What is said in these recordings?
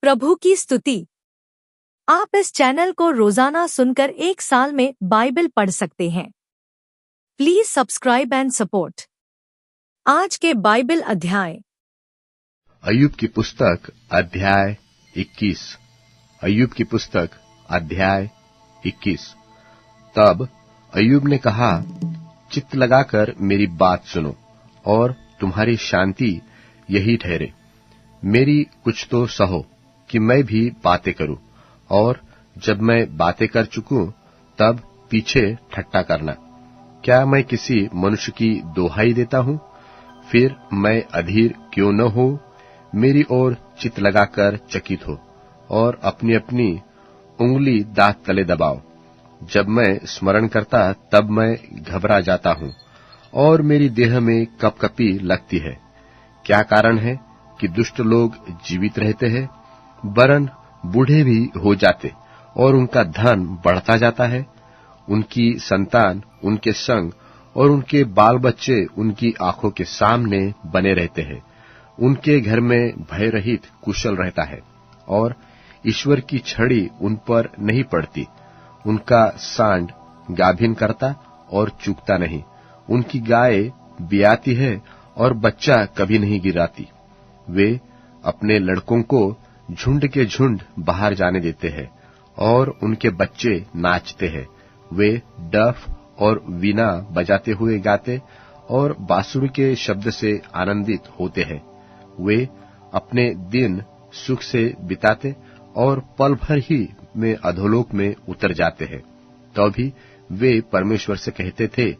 प्रभु की स्तुति। आप इस चैनल को रोजाना सुनकर 1 साल में बाइबल पढ़ सकते हैं। Please subscribe and support. आज के बाइबल अध्याय। अय्यूब की पुस्तक अध्याय 21। अय्यूब की पुस्तक अध्याय 21। तब अय्यूब ने कहा, चित्त लगाकर मेरी बात सुनो और तुम्हारी शांति यही ठहरे। मेरी कुछ तो सहो कि मैं भी बातें करूं, और जब मैं बातें कर चुकूं तब पीछे ठट्टा करना। क्या मैं किसी मनुष्य की दोहाई देता हूं? फिर मैं अधीर क्यों न हो? मेरी ओर चित्त लगाकर चकित हो और अपनी अपनी उंगली दांत तले दबाओ। जब मैं स्मरण करता तब मैं घबरा जाता हूं और मेरी देह में कपकपी लगती है। क्या कारण है कि दुष्ट लोग जीवित रहते हैं, वरन बूढ़े भी हो जाते और उनका धन बढ़ता जाता है। उनकी संतान उनके संग और उनके बाल बच्चे उनकी आंखों के सामने बने रहते हैं। उनके घर में भय रहित कुशल रहता है और ईश्वर की छड़ी उन पर नहीं पड़ती। उनका सांड गाभिन करता और चूकता नहीं। उनकी गाय बियाती है और बच्चा कभी नहीं गिराती। वे अपने लड़कों को झुंड के झुंड बाहर जाने देते हैं और उनके बच्चे नाचते हैं। वे डफ और वीणा बजाते हुए गाते और बांसुरी के शब्द से आनंदित होते हैं। वे अपने दिन सुख से बिताते और पल भर ही में अधोलोक में उतर जाते हैं। तो भी वे परमेश्वर से कहते थे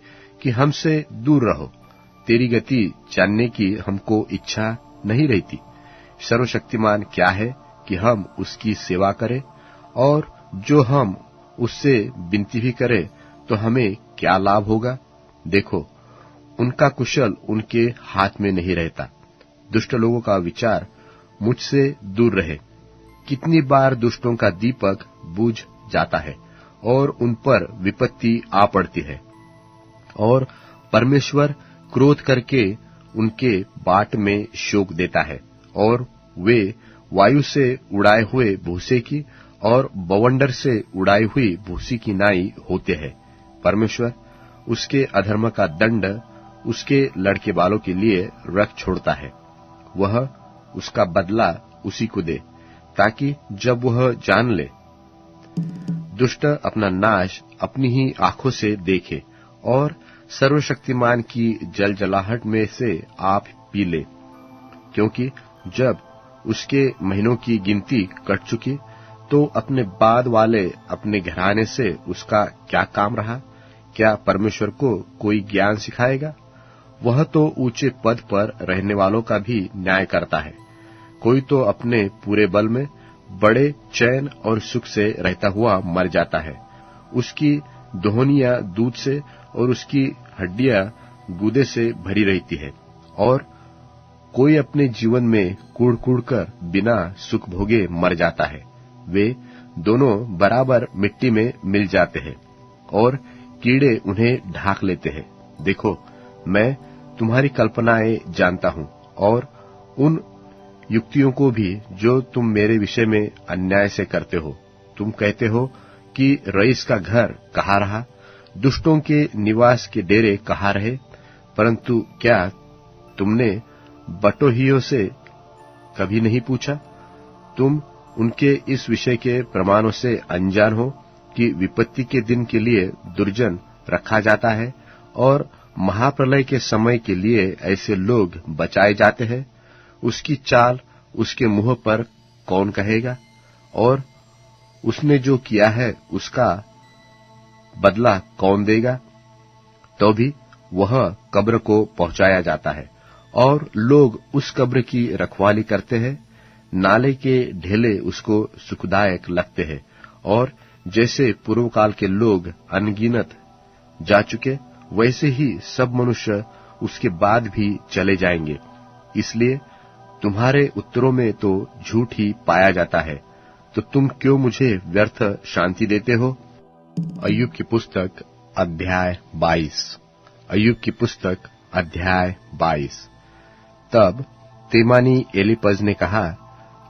कि हमसे दूर रहो। तेरी गति जानने की हमको इच्छा नहीं रहती। सर्वशक्तिमान क्या है कि हम उसकी सेवा करें, और जो हम उससे विनती भी करें तो हमें क्या लाभ होगा? देखो, उनका कुशल उनके हाथ में नहीं रहता। दुष्ट लोगों का विचार मुझसे दूर रहे। कितनी बार दुष्टों का दीपक बुझ जाता है और उन पर विपत्ति आ पड़ती है, और परमेश्वर क्रोध करके उनके बाट में शोक देता है, और वे वायु से उड़ाए हुए भूसे की और बवंडर से उड़ाई हुई भूसी की नाई होते हैं। परमेश्वर उसके अधर्म का दंड उसके लड़के बालों के लिए रख छोड़ता है। वह उसका बदला उसी को दे, ताकि जब वह जान ले, दुष्ट अपना नाश अपनी ही आंखों से देखे और सर्वशक्तिमान की जलजलाहट में से आप पी ले। क्योंकि जब उसके महीनों की गिनती कट चुकी तो अपने बाद वाले अपने घराने से उसका क्या काम रहा? क्या परमेश्वर को कोई ज्ञान सिखाएगा? वह तो ऊंचे पद पर रहने वालों का भी न्याय करता है। कोई तो अपने पूरे बल में बड़े चैन और सुख से रहता हुआ मर जाता है। उसकी दोहनियां दूध से और उसकी हड्डियां गूदे से भरी रहती है, और कोई अपने जीवन में कूड़ कूड़ कर बिना सुख भोगे मर जाता है। वे दोनों बराबर मिट्टी में मिल जाते हैं और कीड़े उन्हें ढांक लेते हैं। देखो, मैं तुम्हारी कल्पनाएं जानता हूं और उन युक्तियों को भी जो तुम मेरे विषय में अन्याय से करते हो। तुम कहते हो कि रईस का घर कहाँ रहा, दुष्टों के निवास के डेरे कहाँ रहे? परंतु क्या तुमने बटोहियों से कभी नहीं पूछा? तुम उनके इस विषय के प्रमाणों से अनजान हो कि विपत्ति के दिन के लिए दुर्जन रखा जाता है और महाप्रलय के समय के लिए ऐसे लोग बचाए जाते हैं। उसकी चाल उसके मुंह पर कौन कहेगा? और उसने जो किया है उसका बदला कौन देगा? तो भी वह कब्र को पहुंचाया जाता है और लोग उस कब्र की रखवाली करते हैं। नाले के ढेले उसको सुखदायक लगते हैं, और जैसे पूर्व काल के लोग अनगिनत जा चुके, वैसे ही सब मनुष्य उसके बाद भी चले जाएंगे। इसलिए तुम्हारे उत्तरों में तो झूठ ही पाया जाता है, तो तुम क्यों मुझे व्यर्थ शांति देते हो? अय्यूब की पुस्तक अध्याय 22। अय्यूब की पुस्तक अध्याय 22। तब तेमानी एलीपज ने कहा,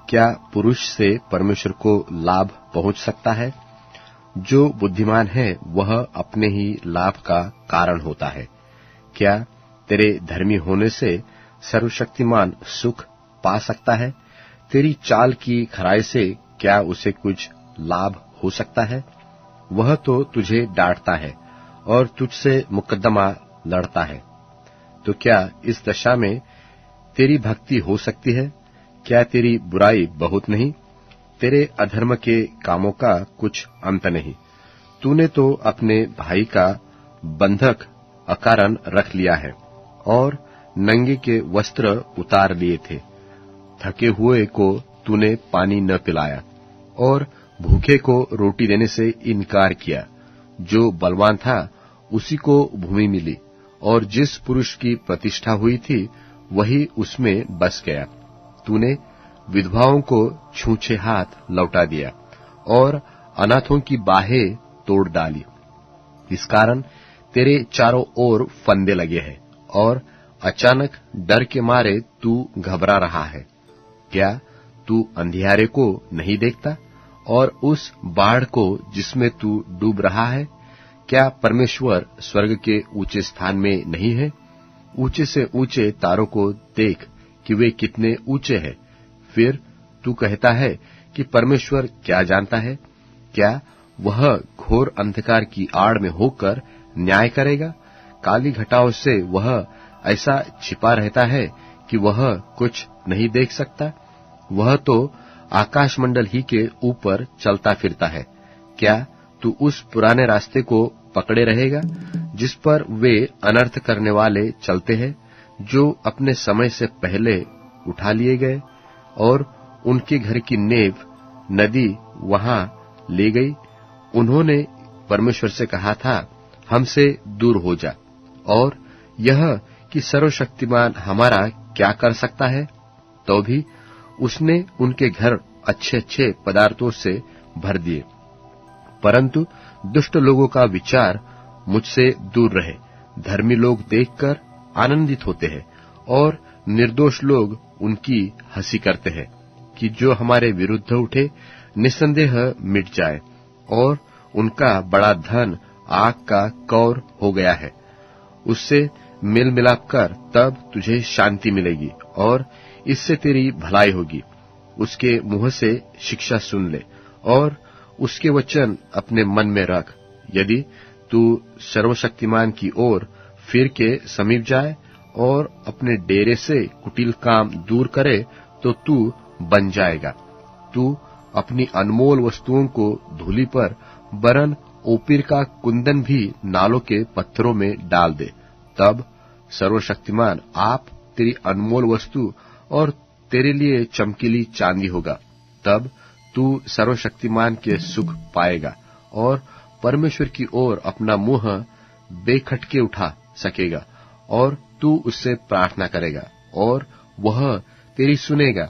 क्या पुरुष से परमेश्वर को लाभ पहुंच सकता है? जो बुद्धिमान है वह अपने ही लाभ का कारण होता है। क्या तेरे धर्मी होने से सर्वशक्तिमान सुख पा सकता है? तेरी चाल की खराई से क्या उसे कुछ लाभ हो सकता है? वह तो तुझे डांटता है और तुझसे मुकद्दमा लड़ता है। तो क्या इस दशा में तेरी भक्ति हो सकती है? क्या तेरी बुराई बहुत नहीं? तेरे अधर्म के कामों का कुछ अंत नहीं। तूने तो अपने भाई का बंधक अकारण रख लिया है और नंगे के वस्त्र उतार लिए थे। थके हुए को तूने पानी न पिलाया और भूखे को रोटी देने से इनकार किया। जो बलवान था उसी को भूमि मिली और जिस पुरुष की प्रतिष्ठा हुई थी वही उसमें बस गया। तूने विधवाओं को छूछे हाथ लौटा दिया और अनाथों की बाहें तोड़ डाली। इस कारण तेरे चारों ओर फंदे लगे हैं और अचानक डर के मारे तू घबरा रहा है। क्या तू अंधियारे को नहीं देखता और उस बाढ़ को जिसमें तू डूब रहा है? क्या परमेश्वर स्वर्ग के ऊंचे स्थान में नहीं है? ऊंचे से ऊंचे तारों को देख कि वे कितने ऊंचे हैं। फिर तू कहता है कि परमेश्वर क्या जानता है? क्या वह घोर अंधकार की आड़ में होकर न्याय करेगा? काली घटाओं से वह ऐसा छिपा रहता है कि वह कुछ नहीं देख सकता। वह तो आकाशमंडल ही के ऊपर चलता फिरता है। क्या तू उस पुराने रास्ते को पकड़े रहेगा जिस पर वे अनर्थ करने वाले चलते हैं, जो अपने समय से पहले उठा लिए गए और उनके घर की नेव नदी वहां ले गई? उन्होंने परमेश्वर से कहा था, हमसे दूर हो जा, और यह कि सर्वशक्तिमान हमारा क्या कर सकता है? तो भी उसने उनके घर अच्छे अच्छे पदार्थों से भर दिए। परंतु दुष्ट लोगों का विचार मुझसे दूर रहे। धर्मी लोग देखकर आनंदित होते हैं और निर्दोष लोग उनकी हंसी करते हैं कि जो हमारे विरुद्ध उठे निस्संदेह मिट जाए, और उनका बड़ा धन आग का कौर हो गया है। उससे मिल मिलाप कर, तब तुझे शांति मिलेगी और इससे तेरी भलाई होगी। उसके मुंह से शिक्षा सुन ले और उसके वचन अपने मन में रख। यदि तू सर्वशक्तिमान की ओर फिर के समीप जाए और अपने डेरे से कुटिल काम दूर करे तो तू बन जाएगा। तू अपनी अनमोल वस्तुओं को धूलि पर, वरन ओपीर का कुंदन भी नालों के पत्थरों में डाल दे। तब सर्वशक्तिमान आप तेरी अनमोल वस्तु और तेरे लिए चमकीली चांदी होगा। तब तू सर्वशक्तिमान के सुख पाएगा और परमेश्वर की ओर अपना मुंह बेखटके उठा सकेगा, और तू उससे प्रार्थना करेगा और वह तेरी सुनेगा,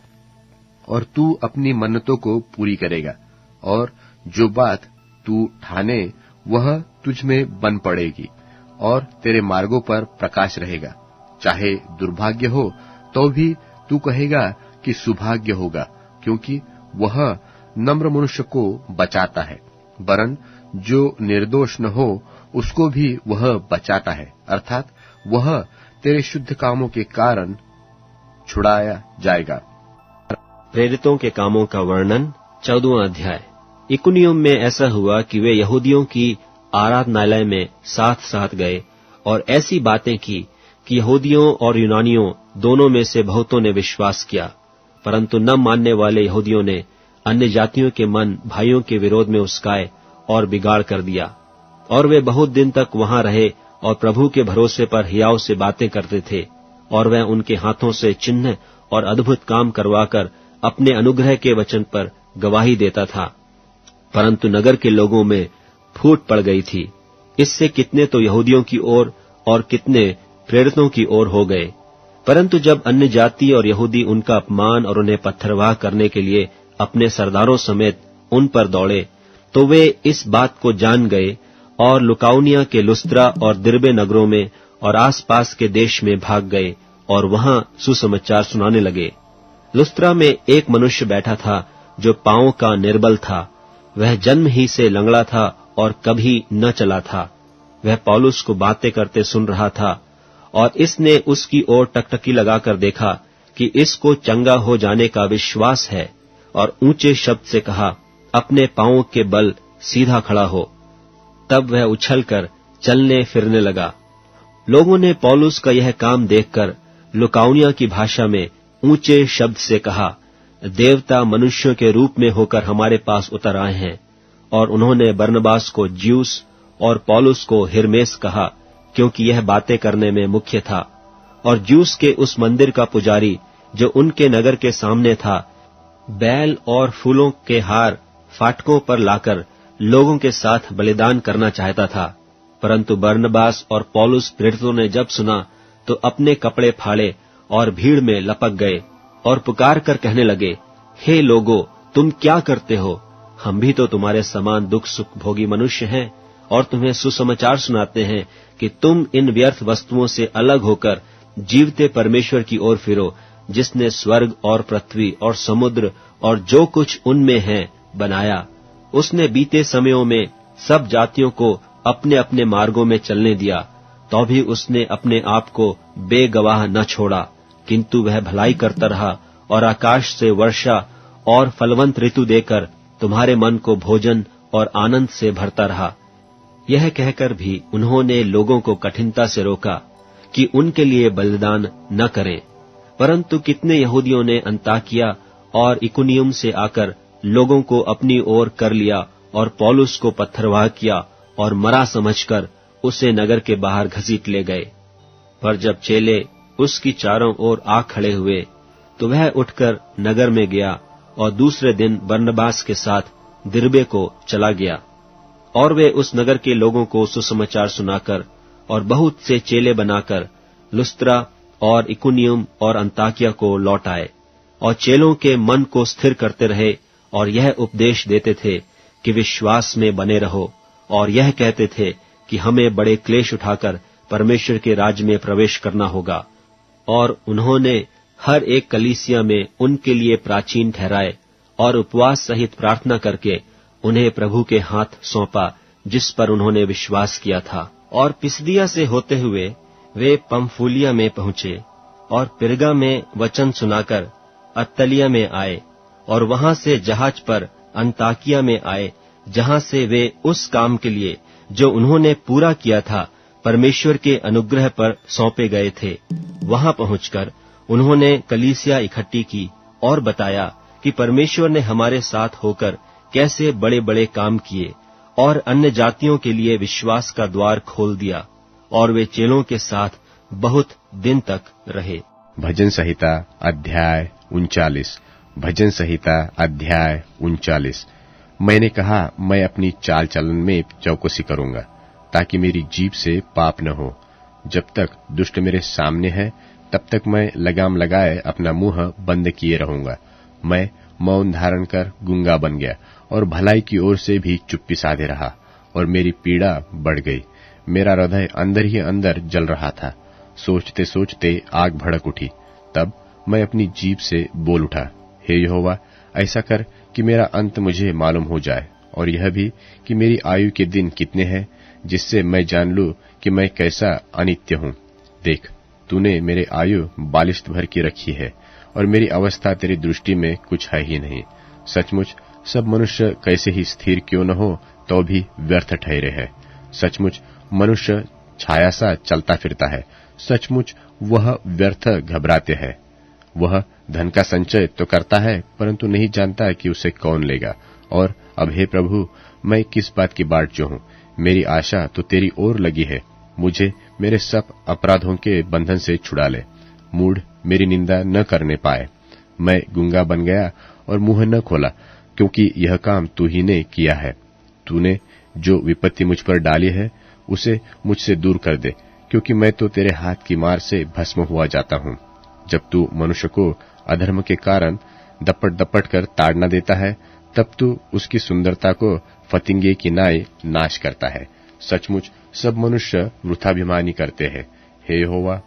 और तू अपनी मन्नतों को पूरी करेगा, और जो बात तू ठाने वह तुझ में बन पड़ेगी, और तेरे मार्गों पर प्रकाश रहेगा। चाहे दुर्भाग्य हो तो भी तू कहेगा कि सुभाग्य होगा, क्योंकि वह नम्र मनुष्य को बचाता है, वरन जो निर्दोष न हो उसको भी वह बचाता है, अर्थात वह तेरे शुद्ध कामों के कारण छुड़ाया जाएगा। प्रेरितों के कामों का वर्णन 14वां अध्याय। इकुनियुम में ऐसा हुआ कि वे यहूदियों की आराधनालय में साथ साथ गए और ऐसी बातें की कि यहूदियों और यूनानियों दोनों में से बहुतों ने विश्वास किया, परंतु न मानने वाले यहूदियों ने अन्य जातियों के मन भाइयों के विरोध में उस्काए और बिगाड़ कर दिया। और वे बहुत दिन तक वहां रहे और प्रभु के भरोसे पर हियाव से बातें करते थे, और वह उनके हाथों से चिन्ह और अद्भुत काम करवाकर अपने अनुग्रह के वचन पर गवाही देता था। परंतु नगर के लोगों में फूट पड़ गई थी। इससे कितने तो यहूदियों की ओर और कितने प्रेरितों की ओर हो गए। परंतु जब अन्य जाति और यहूदी उनका अपमान और उन्हें पत्थरवाह करने के लिए अपने सरदारों समेत उन पर दौड़े, तो वे इस बात को जान गए और लुकाउनिया के लुस्त्रा और दिरबे नगरों में और आसपास के देश में भाग गए और वहां सुसमाचार सुनाने लगे। लुस्त्रा में एक मनुष्य बैठा था जो पांवों का निर्बल था। वह जन्म ही से लंगड़ा था और कभी न चला था। वह पौलुस को बातें करते सुन रहा था और इसने उसकी ओर टकटकी लगाकर देखा कि इसको चंगा हो जाने का विश्वास है, और ऊंचे शब्द से कहा, अपने पांवों के बल सीधा खड़ा हो। तब वह उछलकर चलने फिरने लगा। लोगों ने पौलुस का यह काम देखकर लुकाउनिया की भाषा में ऊंचे शब्द से कहा, देवता मनुष्यों के रूप में होकर हमारे पास उतर आए हैं। और उन्होंने बरनबास को ज्यूस और पौलुस को हिरमेस कहा, क्योंकि यह बातें करने में मुख्य था। और ज्यूस के उस मंदिर का पुजारी जो उनके नगर के सामने था, बैल और फूलों के हार फाटकों पर लाकर लोगों के साथ बलिदान करना चाहता था। परंतु बरनबास और पौलुस प्रेरितों ने जब सुना तो अपने कपड़े फाड़े और भीड़ में लपक गए और पुकार कर कहने लगे, हे लोगों, तुम क्या करते हो? हम भी तो तुम्हारे समान दुख सुख भोगी मनुष्य हैं और तुम्हें सुसमाचार सुनाते हैं कि तुम इन व्यर्थ वस्तुओं से अलग होकर जीवते परमेश्वर की ओर फिरो, जिसने स्वर्ग और पृथ्वी और समुद्र और जो कुछ उनमें है बनाया। उसने बीते समयों में सब जातियों को अपने अपने मार्गों में चलने दिया, तो भी उसने अपने आप को बेगवाह न छोड़ा, किंतु वह भलाई करता रहा और आकाश से वर्षा और फलवंत ऋतु देकर तुम्हारे मन को भोजन और आनंद से भरता रहा। यह कहकर भी उन्होंने लोगों को कठिनता से रोका कि उनके लिए बलिदान न करें। परंतु कितने यहूदियों ने अंताकिया और इकुनियुम से आकर लोगों को अपनी ओर कर लिया और पौलुस को पत्थरवाह किया और मरा समझकर उसे नगर के बाहर घसीट ले गए। पर जब चेले उसकी चारों ओर आ खड़े हुए तो वह उठकर नगर में गया और दूसरे दिन बरनबास के साथ दिरबे को चला गया। और वे उस नगर के लोगों को सुसमाचार सुनाकर और बहुत से चेले बनाकर लुस्त्रा और इकुनियुम और अंताकिया को लौट आए और चेलों के मन को स्थिर करते रहे और यह उपदेश देते थे कि विश्वास में बने रहो, और यह कहते थे कि हमें बड़े क्लेश उठाकर परमेश्वर के राज्य में प्रवेश करना होगा। और उन्होंने हर एक कलीसिया में उनके लिए प्राचीन ठहराए और उपवास सहित प्रार्थना करके उन्हें प्रभु के हाथ सौंपा, जिस पर उन्होंने विश्वास किया था। और पिसिदिया से होते हुए वे पंफूलिया में पहुंचे और पिरगा में वचन सुनाकर अत्तलिया में आए और वहां से जहाज पर अंताकिया में आए, जहां से वे उस काम के लिए जो उन्होंने पूरा किया था परमेश्वर के अनुग्रह पर सौंपे गए थे। वहां पहुंचकर उन्होंने कलीसिया इकट्ठी की और बताया कि परमेश्वर ने हमारे साथ होकर कैसे बड़े बड़े काम किए और अन्य जातियों के लिए विश्वास का द्वार खोल दिया, और वे चेलों के साथ बहुत दिन तक रहे। भजन संहिता अध्याय 39। भजन संहिता अध्याय 39। मैंने कहा, मैं अपनी चाल चलन में चौकसी करूंगा, ताकि मेरी जीभ से पाप न हो। जब तक दुष्ट मेरे सामने है, तब तक मैं लगाम लगाए अपना मुंह बंद किए रहूंगा। मैं मौन धारण कर गूंगा बन गया और भलाई की ओर से भी चुप्पी साधे रहा, और मेरी पीड़ा बढ़ गई। मेरा हृदय अंदर ही अंदर जल रहा था। सोचते सोचते आग भड़क उठी। तब मैं अपनी जीभ से बोल उठा, हे यहोवा, ऐसा कर कि मेरा अंत मुझे मालूम हो जाए, और यह भी कि मेरी आयु के दिन कितने हैं, जिससे मैं जान लूं कि मैं कैसा अनित्य हूं। देख, तूने मेरे आयु 42 भर की रखी है, और मेरी अवस्था तेरी दृष्टि में कुछ है ही नहीं। सचमुच सब मनुष्य कैसे ही स्थिर क्यों न हो, तो भी व्यर्थ ठहरे हैं। सचमुच मनुष्य छाया सा चलता फिरता है, सचमुच वह व्यर्थ घबराते हैं। वह धन का संचय तो करता है, परंतु नहीं जानता कि उसे कौन लेगा। और अब हे प्रभु, मैं किस बात की बाट जो हूं? मेरी आशा तो तेरी ओर लगी है। मुझे मेरे सब अपराधों के बंधन से छुड़ा ले। मूढ़ मेरी निंदा न करने पाए। मैं गूंगा बन गया और मुंह न खोला, क्योंकि यह काम तू ही ने किया है। तूने जो विपत्ति मुझ पर डाली है, उसे मुझसे दूर कर दे, क्योंकि मैं तो तेरे हाथ की मार से भस्म हुआ जाता हूं। जब तू मनुष्य को अधर्म के कारण दपट दपट कर ताड़ना देता है, तब तू उसकी सुंदरता को फतिंगे की नाई नाश करता है। सचमुच सब मनुष्य वृथाभिमानी करते हैं। हे यहोवा,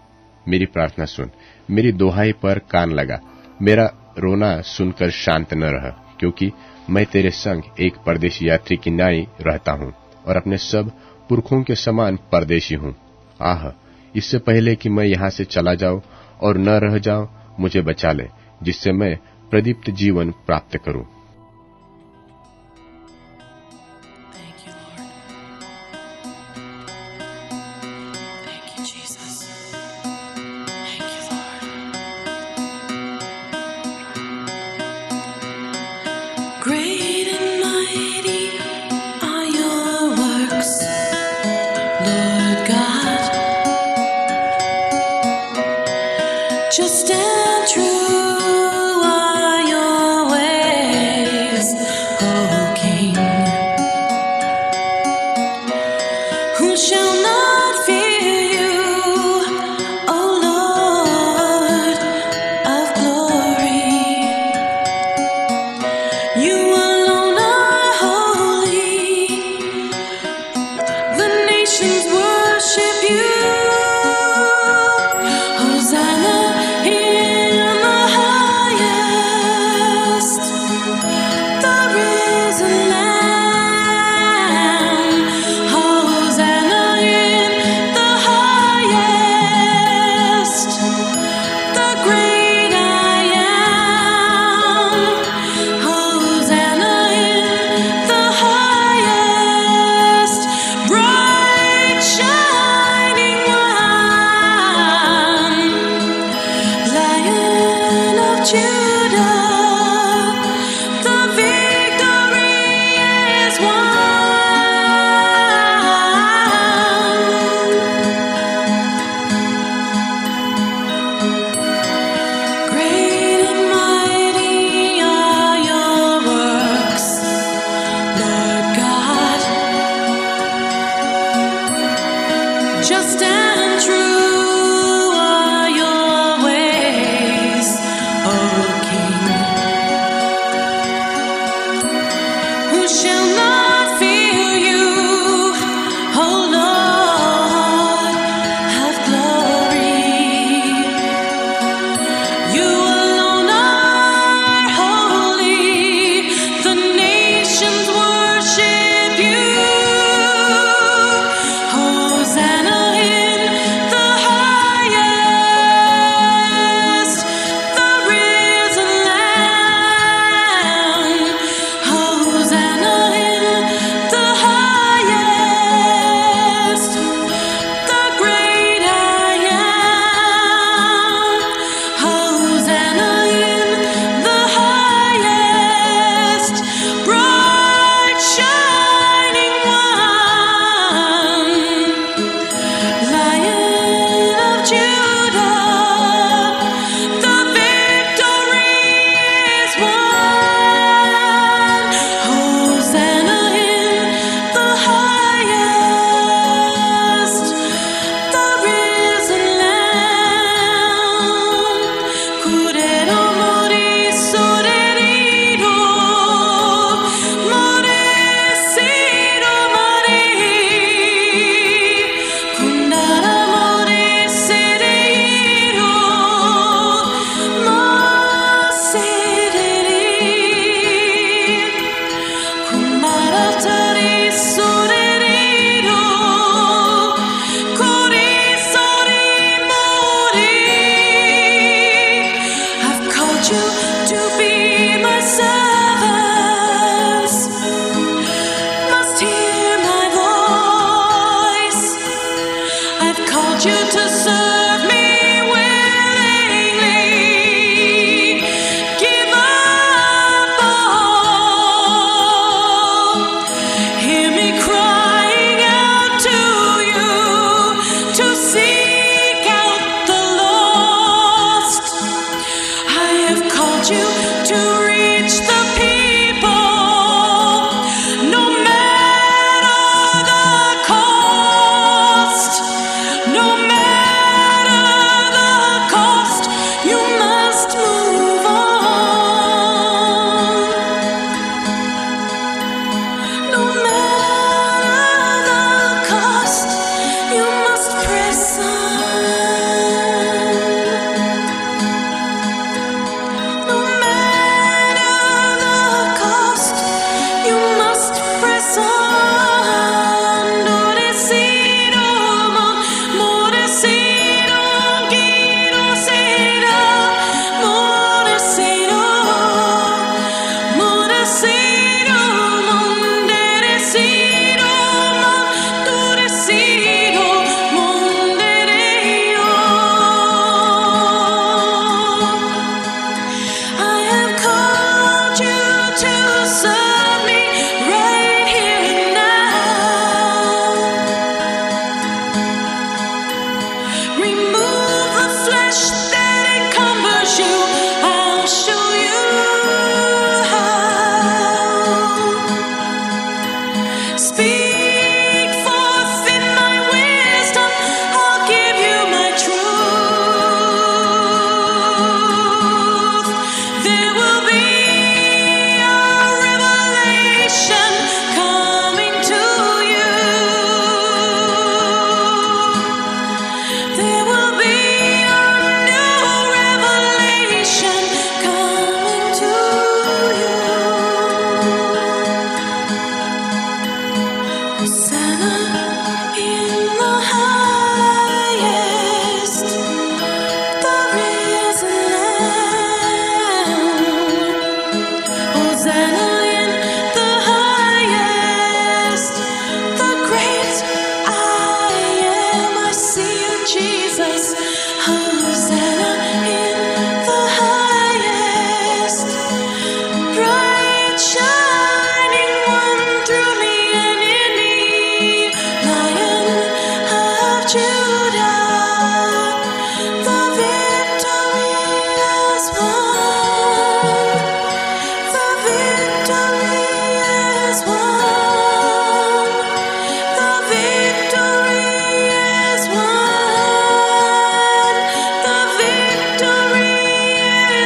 मेरी प्रार्थना सुन, मेरी दोहाई पर कान लगा। मेरा रोना सुनकर शांत न रह, क्योंकि मैं तेरे संग एक परदेशी यात्री की नाई रहता हूँ और अपने सब पुरखों के समान परदेशी हूँ। आह, इससे पहले कि मैं यहाँ से चला जाऊं और न रह जाऊं, मुझे बचा ले, जिससे मैं प्रदीप्त जीवन प्राप्त करूं। Great and mighty are your works, Lord God. Just and true are your ways.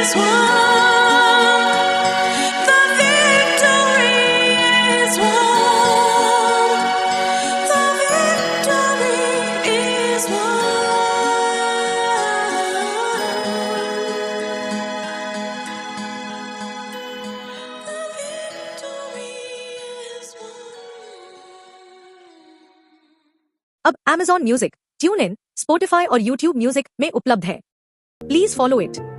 is won. The victory is won. The victory is अब Amazon music, tune in, Spotify और YouTube म्यूजिक में उपलब्ध है। Please follow it.